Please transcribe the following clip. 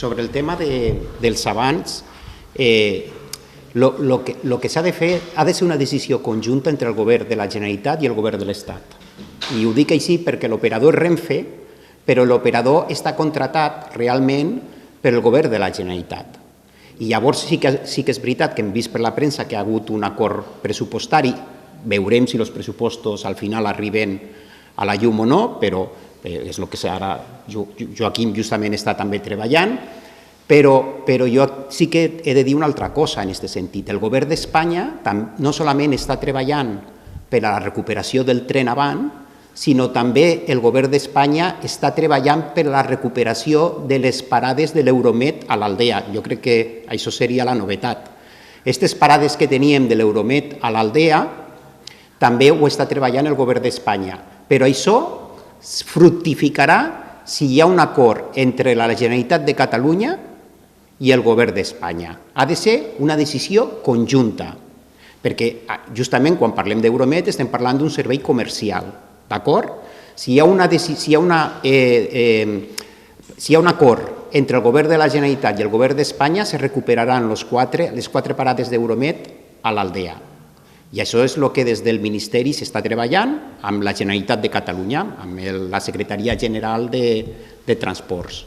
Sobre el tema dels abans, lo que s'ha de fer ha de ser una decisió conjunta entre el govern de la Generalitat i el govern de l'Estat. I ho dic així perquè l'operador és Renfe, però l'operador està contratat realment per el govern de la Generalitat. I llavors sí que és veritat que hem vist per la premsa que ha hagut un acord pressupostari. Veurem si els pressupostos al final arriben a la llum o no, però és el que ara Joaquim justament està també treballant, però jo sí que he de dir una altra cosa en aquest sentit. El govern d'Espanya no solament està treballant per a la recuperació del tren avant, sinó també el govern d'Espanya està treballant per a la recuperació de les parades de l'Euromed a l'Aldea. Jo crec que això seria la novetat. Aquestes parades que teníem de l'Euromed a l'Aldea també ho està treballant el govern d'Espanya, però això fructificarà si hi ha un acord entre la Generalitat de Catalunya i el govern d'Espanya. Ha de ser una decisió conjunta, perquè justament quan parlem d'Euromed estem parlant d'un servei comercial, d'acord? Si hi ha un acord entre el govern de la Generalitat i el govern d'Espanya, se recuperaran les quatre parades d'Euromed a l'Aldea. I això és el que des del Ministeri s'està treballant amb la Generalitat de Catalunya, amb la Secretaria General de Transports.